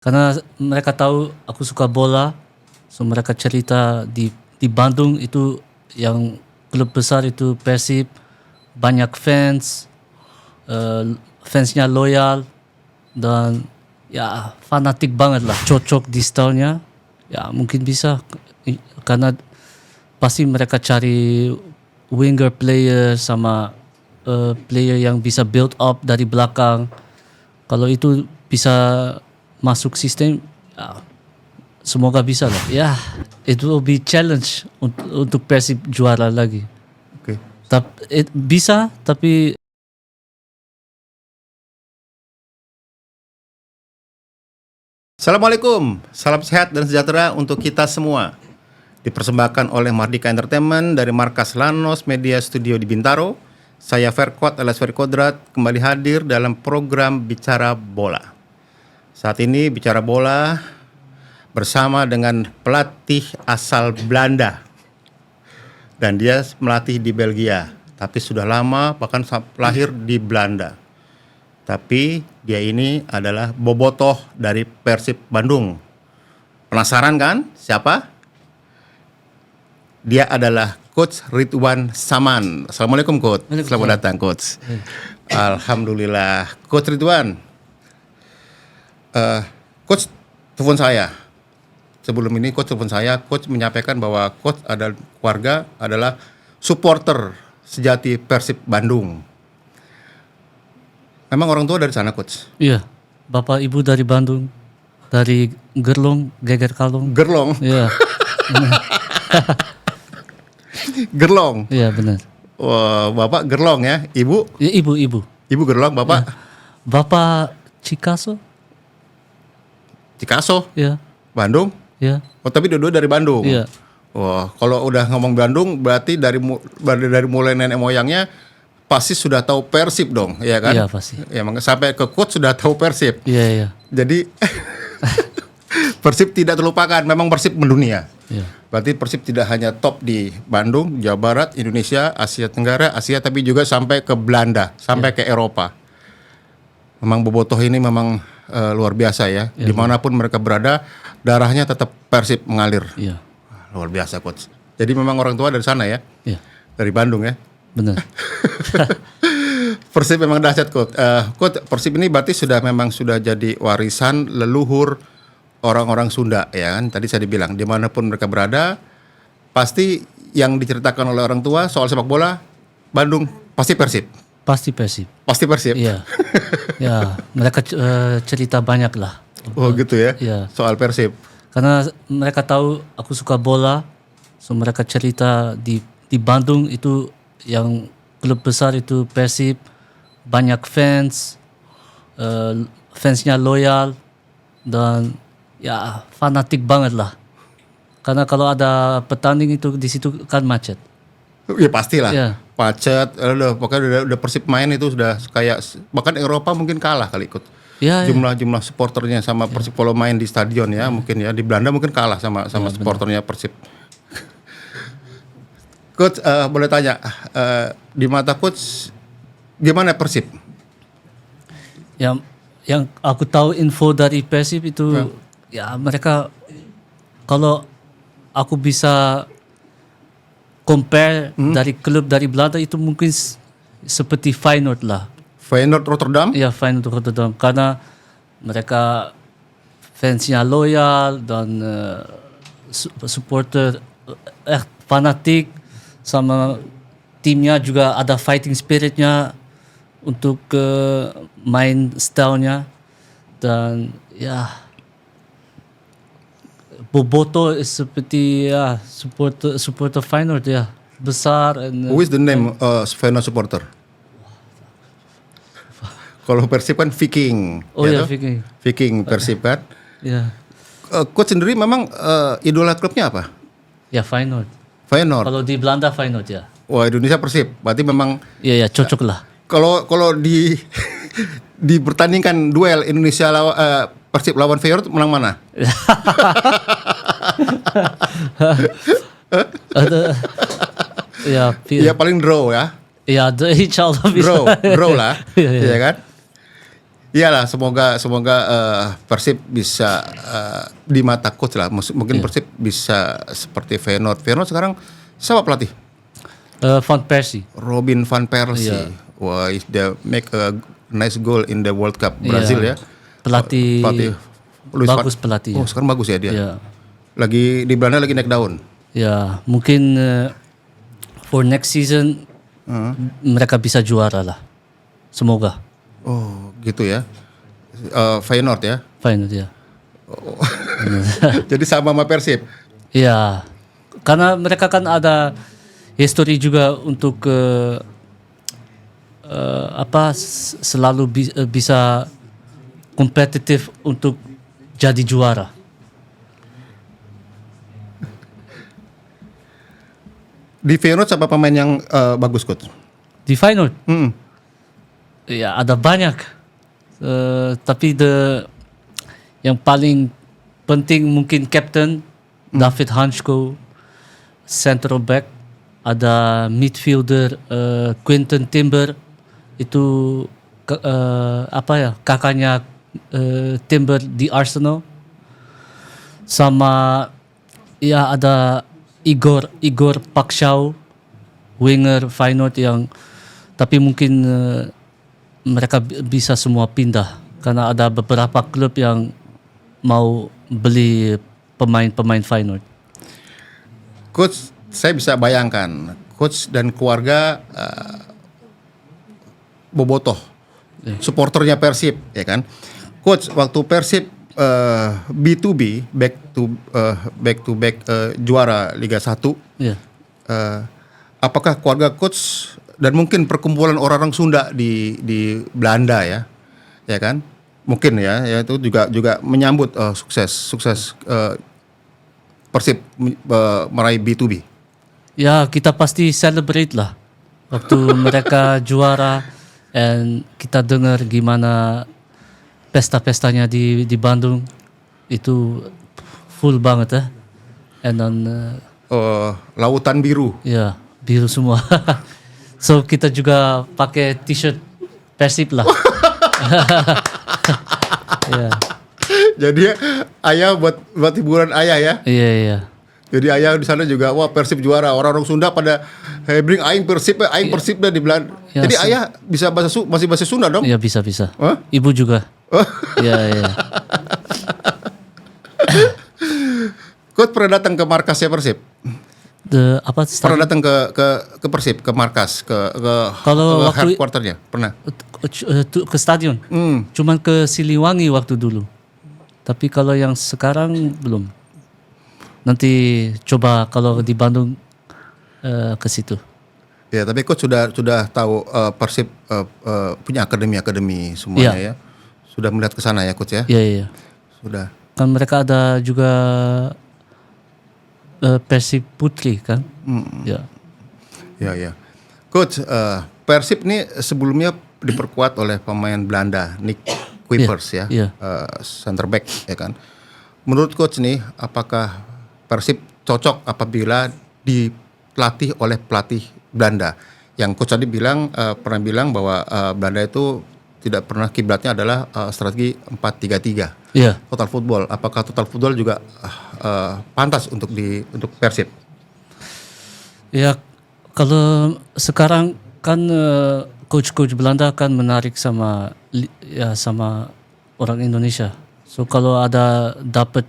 Karena mereka tahu aku suka bola, so mereka cerita di Bandung itu yang klub besar itu Persib, banyak fans, fansnya loyal dan ya fanatik banget lah, cocok di stylenya. Ya mungkin bisa karena pasti mereka cari winger player sama player yang bisa build up dari belakang. Kalau itu bisa masuk sistem, ya, semoga bisa lah. Ya, it will be challenge untuk Persib juara lagi. Oke. Bisa, tapi Assalamualaikum, salam sehat dan sejahtera untuk kita semua. Dipersembahkan oleh Mardika Entertainment dari markas Lanos Media Studio di Bintaro. Saya Verkot alias Ferry Kodrat kembali hadir dalam program Bicara Bola. Saat ini Bicara Bola bersama dengan pelatih asal Belanda. Dan dia melatih di Belgia, tapi sudah lama bahkan lahir di Belanda. Tapi dia ini adalah bobotoh dari Persib Bandung. Penasaran kan siapa? Dia adalah Coach Ridwan Saman. Assalamualaikum Coach. Selamat datang Coach. Alhamdulillah. Coach Ridwan. Coach telepon saya. Sebelum ini Coach telepon saya. Coach menyampaikan bahwa Coach adalah keluarga adalah supporter sejati Persib Bandung. Memang orang tua dari sana, Coach? iya, bapak ibu dari Bandung, dari Gerlong, Geger Kalong. Gerlong? Iya, Gerlong? iya benar. Wah, bapak Gerlong ya? Ibu? Ya, ibu. Ibu Gerlong, bapak? Ya. Bapak Cikaso? Cikaso? Ya, Bandung? ya. Oh, tapi dua-dua dari Bandung? Iya. Wah, kalau udah ngomong Bandung, berarti dari mulai nenek moyangnya pasti sudah tahu Persib dong, ya kan? Iya, pasti. Ya, sampai ke Coach sudah tahu Persib. Iya. Jadi Persib tidak terlupakan, memang Persib mendunia. Iya. Berarti Persib tidak hanya top di Bandung, Jawa Barat, Indonesia, Asia Tenggara, Asia, tapi juga sampai ke Belanda, sampai ke Eropa. Memang bobotoh ini memang luar biasa ya. Dimanapun mereka berada, darahnya tetap Persib mengalir. Iya. Luar biasa Coach. Jadi memang orang tua dari sana ya? Iya. Dari Bandung ya? Benar. Persib memang dahsyat Coach. Coach, Persib ini berarti memang sudah jadi warisan leluhur orang-orang Sunda ya kan? Tadi saya dibilang dimanapun mereka berada, pasti yang diceritakan oleh orang tua soal sepak bola Bandung pasti Persib. Pasti Persib. Pasti Persib. Iya. Ya, mereka cerita banyak lah. Oh gitu ya? Iya. Soal Persib. Karena mereka tahu aku suka bola, so mereka cerita di Bandung itu yang klub besar itu Persib, banyak fans, fansnya loyal dan ya fanatik banget lah. Karena kalau ada pertanding itu di situ kan macet. Ya pastilah. Iya. Macet, pokoknya udah Persib main itu sudah kayak bahkan Eropa mungkin kalah kali ikut. Ya, Jumlah supporternya sama Persib kalau main di stadion ya mungkin ya, di Belanda mungkin kalah sama supporternya Persib. Coach, boleh tanya, di mata Coach gimana Persib? Yang aku tahu info dari Persib itu ya mereka kalau aku bisa compare dari klub dari Belanda itu mungkin seperti Feyenoord lah. Feyenoord Rotterdam? Iya, Feyenoord Rotterdam karena mereka fansnya loyal dan supporter echt fanatik sama timnya juga ada fighting spiritnya untuk main stylenya dan ya boboto seperti ya supporter Feyenoord ya besar. Who is the name Feyenoord supporter? Kalau Persib kan Viking. Oh ya, Viking. Viking Persib kan. Ya. Coach sendiri memang idola klubnya apa? Ya Feyenoord. Feyenoord. Kalau di Belanda Feyenoord ya. Wah, Indonesia Persib. Berarti memang Iya cocok lah. Kalau dipertandingkan duel Indonesia Persib lawan Feyenoord menang mana? Ya paling draw ya. Ya insya Allah bisa. Draw lah. Iya. Iya kan? Iyalah, semoga Persib bisa di mata coach lah. Mungkin Persib bisa seperti Feyenoord. Feyenoord sekarang siapa pelatih? Van Persie. Robin van Persie. Iya. Wah, dia make a nice goal in the World Cup Brazil ya. Pelatih Luis bagus pelatih. Oh, sekarang bagus ya dia. Ya. Lagi di Belanda lagi naik daun. Ya, mungkin for next season mereka bisa juara lah. Semoga. Oh, gitu ya. Feyenoord ya. Feyenoord ya. Jadi sama Persib. Ya, karena mereka kan ada history juga untuk selalu bisa kompetitif untuk jadi juara. Di Feyenoord siapa pemain yang bagus, coach? Di Feyenoord, Hmm. ya ada banyak. Tapi yang paling penting mungkin captain David Hansko, central back, ada midfielder Quinten Timber, itu kakaknya Timber di Arsenal, sama ya ada Igor Pakshaw, winger Feyenoord yang tapi mungkin mereka bisa semua pindah karena ada beberapa klub yang mau beli pemain-pemain Feyenoord. Coach, saya bisa bayangkan coach dan keluarga bobotoh, supporternya Persib, ya kan? Coach, waktu Persib B2B back to back juara Liga 1, Ya. apakah keluarga coach dan mungkin perkumpulan orang-orang Sunda di Belanda ya kan? Mungkin ya itu juga menyambut sukses Persib meraih B2B. Ya, kita pasti celebrate lah waktu mereka juara, and kita dengar gimana pesta-pestanya di Bandung itu full banget ya. And then Lautan biru. ya biru semua. So kita juga pakai t-shirt Persib lah. Ya. Jadi ayah buat hiburan ayah ya. Iya. Jadi ayah di sana juga wah Persib juara. Orang-orang Sunda pada bring aing Persib dah di Belanda. Ya, Jadi ayah bisa masih bahasa Sunda dong? Iya bisa. Hah? Ibu juga. Iya. Coach pernah datang ke markasnya Persib? Pernah datang ke Persib, ke markas, ke Kalau waktu headquarternya? Pernah? ke stadion. Cuman ke Siliwangi waktu dulu. Tapi kalau yang sekarang belum. Nanti coba kalau di Bandung ke situ. Ya, tapi coach sudah tahu Persib punya akademi semuanya ya. Sudah melihat ke sana ya coach ya? Iya. Sudah. Kan mereka ada juga Persib Putri kan? Ya. Ya. Coach, Persib ini sebelumnya diperkuat oleh pemain Belanda, Nick Kuipers ya. Center back ya kan. Menurut coach nih, apakah Persib cocok apabila dilatih oleh pelatih Belanda? Yang coach tadi pernah bilang bahwa Belanda itu tidak pernah kiblatnya adalah strategi 4-3-3. Iya. Total football. Apakah total football juga pantas untuk Persib? Ya, kalau sekarang kan coach Belanda kan menarik sama orang Indonesia. So kalau ada dapat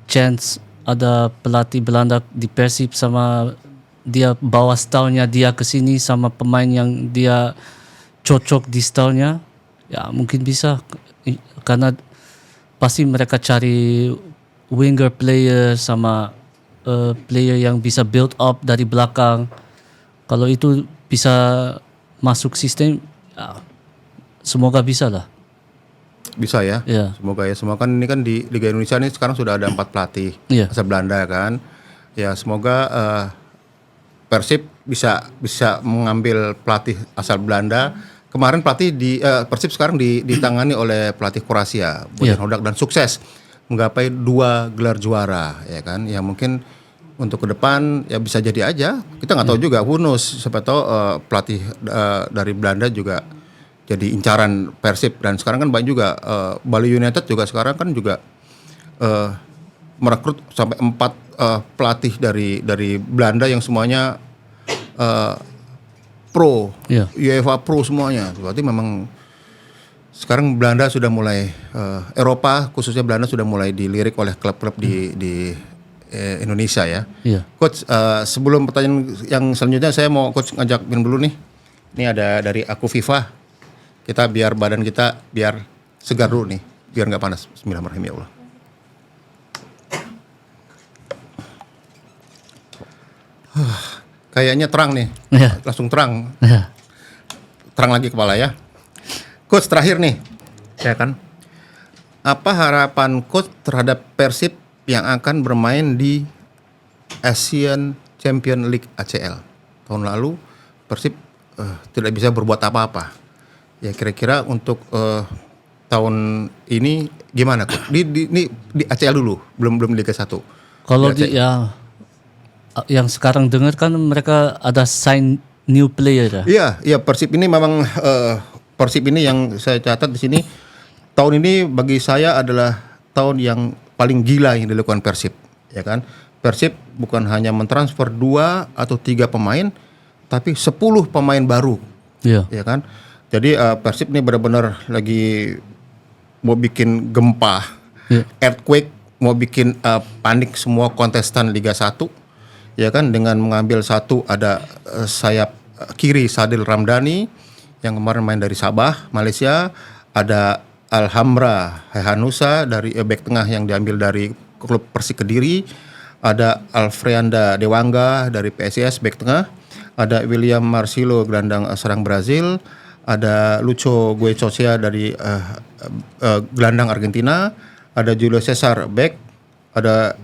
chance ada pelatih Belanda di Persib sama dia bawa stylenya dia ke sini sama pemain yang dia cocok di stylenya, ya mungkin bisa karena pasti mereka cari winger player sama player yang bisa build up dari belakang. Kalau itu bisa masuk sistem, ya, semoga bisa lah. Bisa ya. Ya. Semoga ya. Semua kan ini kan di Liga Indonesia ini sekarang sudah ada 4 pelatih asal Belanda kan. Ya semoga Persib bisa mengambil pelatih asal Belanda. Kemarin pelatih di Persib sekarang ditangani oleh pelatih Kroasia, Bojan Hodak, dan sukses menggapai 2 gelar juara ya kan. Ya mungkin untuk ke depan ya bisa jadi aja. Kita nggak tahu juga, who knows, siapa tahu pelatih dari Belanda juga jadi incaran Persib, dan sekarang kan banyak juga Bali United juga sekarang kan juga merekrut sampai 4 pelatih dari Belanda yang semuanya pro, Iya. UEFA Pro semuanya. Berarti memang sekarang Belanda sudah mulai Eropa khususnya Belanda sudah mulai dilirik oleh klub-klub di Indonesia ya. Iya. Coach, sebelum pertanyaan yang selanjutnya saya mau coach ngajak minum dulu nih. Ini ada dari Aku Viva. Kita biar badan kita biar segar dulu nih, biar nggak panas. Bismillahirrahmanirrahim ya Allah. Kayaknya terang nih, Iya. langsung terang. Iya. Terang lagi kepala ya. Coach terakhir nih, ya kan? Apa harapan coach terhadap Persib yang akan bermain di Asian Champion League ACL? Tahun lalu Persib tidak bisa berbuat apa-apa. Ya kira-kira untuk tahun ini gimana coach? Di ACL dulu, belum Liga 1. Kalau Di yang sekarang dengar kan mereka ada sign new player ya. Iya, Persib ini memang Persib ini yang saya catat di sini tahun ini bagi saya adalah tahun yang paling gila yang dilakukan Persib, ya kan? Persib bukan hanya mentransfer 2 atau 3 pemain, tapi 10 pemain baru, Iya. ya kan? Jadi Persib ini benar-benar lagi mau bikin gempa, earthquake, mau bikin panik semua kontestan Liga 1, ya kan? Dengan mengambil satu ada sayap kiri Sadil Ramdhani yang kemarin main dari Sabah, Malaysia, ada Alhamra Hehanusa dari bek tengah yang diambil dari klub Persik Kediri, ada Alfreanda Dewangga dari PSIS bek tengah, ada William Marcelo gelandang serang Brazil, ada Lucho Goicoechea dari gelandang Argentina, ada Julio Cesar bek, ada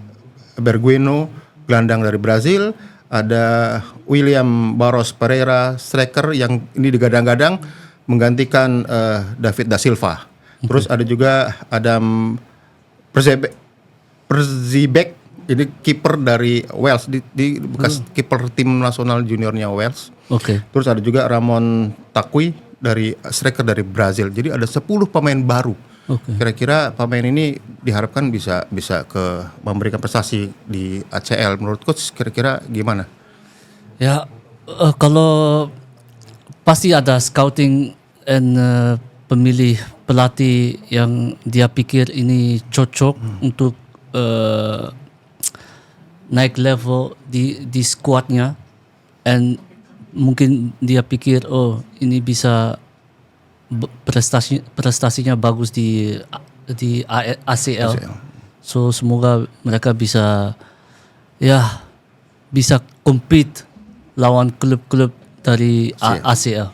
Bergueno gelandang dari Brazil, ada William Barros Pereira striker yang ini digadang-gadang menggantikan David da Silva. Terus ada juga Adam Perzibek, ini kiper dari Wales, di bekas kiper tim nasional juniornya Wales. Oke. Terus ada juga Ramon Takui dari striker dari Brazil. Jadi ada 10 pemain baru. Oke. Kira-kira pemain ini diharapkan bisa memberikan prestasi di ACL. Menurut coach kira-kira gimana? Ya, kalau pasti ada scouting and pemilih pelatih yang dia pikir ini cocok untuk naik level di squadnya, and mungkin dia pikir ini bisa prestasinya bagus di ACL. So semoga mereka bisa compete lawan klub-klub dari ACL.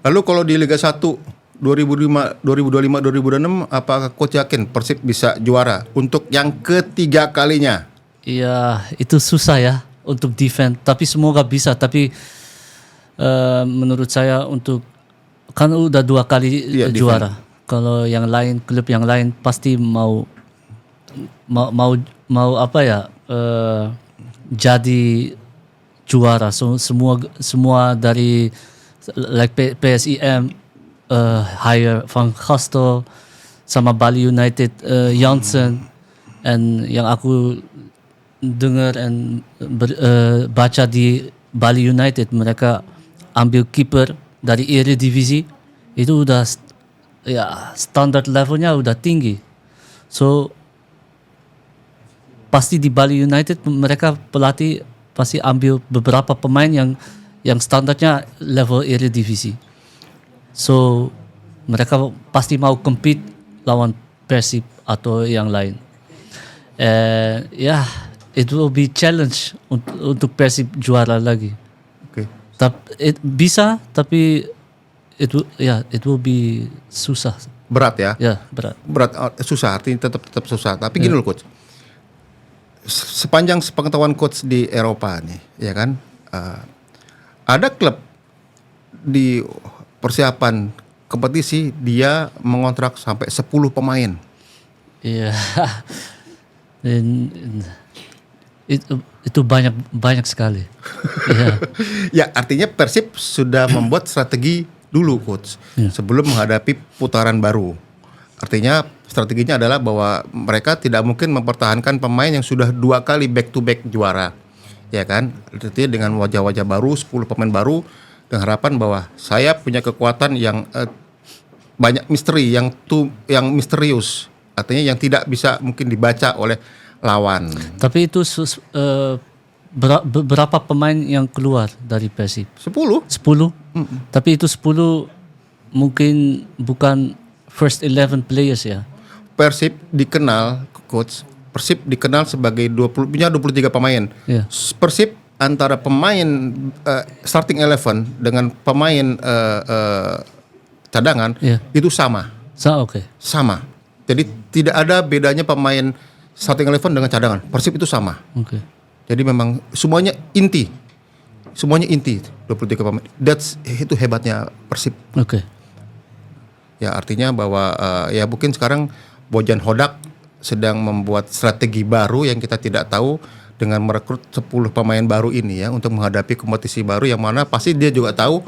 Lalu kalau di Liga 1 2025 2026 apakah coach yakin Persib bisa juara untuk yang ketiga kalinya? Iya, itu susah ya untuk defend, tapi semoga bisa. Tapi menurut saya untuk kan udah 2 kali juara. Kalau yang lain, klub yang lain pasti mau apa ya, jadi juara. So, semua dari like PSIM hire Van Gastel sama Bali United Jansen, and yang aku dengar and baca di Bali United mereka ambil kiper dari Eredivisie, itu udah standard levelnya udah tinggi. So pasti di Bali United mereka pelatih pasti ambil beberapa pemain yang standarnya level Eredivisie. So mereka pasti mau compete lawan Persib atau yang lain. It will be challenge untuk Persib juara lagi. Oke. Bisa, tapi it will be susah. Berat ya? Ya, berat. Berat, susah, artinya tetap susah. Tapi gini loh coach, sepanjang sepengetahuan coach di Eropa nih, ya kan, ada klub di persiapan kompetisi dia mengontrak sampai 10 pemain. Iya. Itu banyak sekali. Iya. Ya, artinya Persib sudah membuat strategi dulu coach sebelum menghadapi putaran baru. Artinya strateginya adalah bahwa mereka tidak mungkin mempertahankan pemain yang sudah 2 kali back to back juara. Ya kan? Artinya dengan wajah-wajah baru, 10 pemain baru dengan harapan bahwa saya punya kekuatan yang banyak misteri, yang misterius. Artinya yang tidak bisa mungkin dibaca oleh lawan. Tapi itu berapa pemain yang keluar dari Persib? 10. 10. Tapi itu 10 mungkin bukan first 11 players ya. Persib dikenal coach, Persib dikenal sebagai punya 23 pemain. Ya. Persib antara pemain starting 11 dengan pemain cadangan itu sama. Oke. Sama. Jadi tidak ada bedanya pemain starting 11 dengan cadangan. Persib itu sama. Oke. Jadi memang semuanya inti. Semuanya inti 23 pemain. Itu hebatnya Persib. Oke. Ya artinya bahwa ya mungkin sekarang Bojan Hodak sedang membuat strategi baru yang kita tidak tahu dengan merekrut 10 pemain baru ini ya untuk menghadapi kompetisi baru yang mana pasti dia juga tahu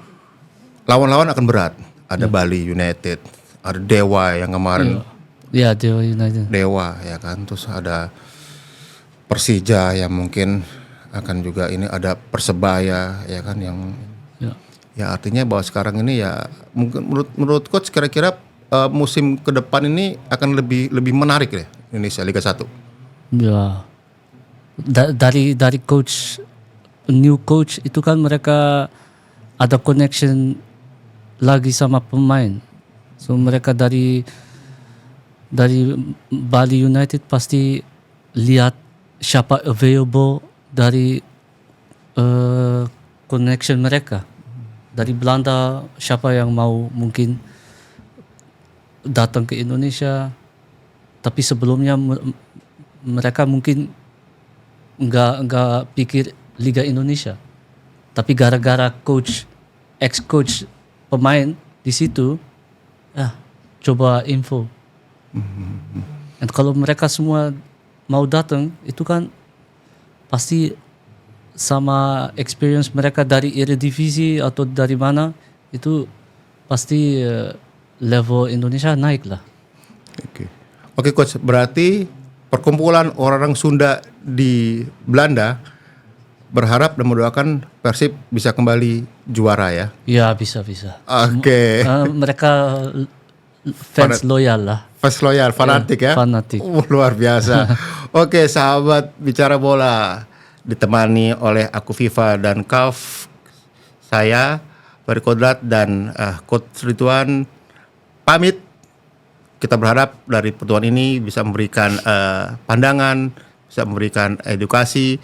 lawan-lawan akan berat. Ada Bali United, ada Dewa yang kemarin. Ya, Dewa United. Dewa ya kan, terus ada Persija yang mungkin akan juga ini, ada Persebaya ya kan yang ya artinya bahwa sekarang ini ya mungkin menurut coach kira-kira musim ke depan ini akan lebih menarik ya Indonesia Liga 1. Ya. Dari coach, new coach itu kan mereka ada connection lagi sama pemain. So mereka dari Bali United pasti lihat siapa available dari connection mereka. Dari Belanda siapa yang mau mungkin datang ke Indonesia, tapi sebelumnya mereka mungkin nggak pikir Liga Indonesia, tapi gara-gara ex-coach pemain di situ, coba info. Dan kalau mereka semua mau datang, itu kan pasti sama experience mereka dari Eredivisie atau dari mana, itu pasti level Indonesia naik lah. Oke coach, berarti perkumpulan orang Sunda di Belanda berharap dan mendoakan Persib bisa kembali juara ya? Ya bisa. Oke. Mereka fans loyal lah. Fans loyal, fanatik ya? Fanatik. Luar biasa. Oke, sahabat bicara bola, ditemani oleh aku Viva dan Kaf, saya Ferry Kodrat dan Coach Ridwan pamit. Kita berharap dari pertemuan ini bisa memberikan pandangan, bisa memberikan edukasi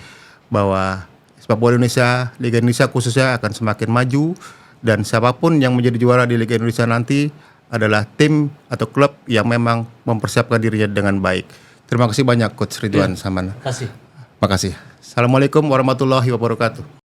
bahwa sepak bola Indonesia, Liga Indonesia khususnya akan semakin maju, dan siapapun yang menjadi juara di Liga Indonesia nanti adalah tim atau klub yang memang mempersiapkan dirinya dengan baik. Terima kasih banyak Coach Ridwan Samana. Terima kasih. Makasih. Assalamualaikum warahmatullahi wabarakatuh.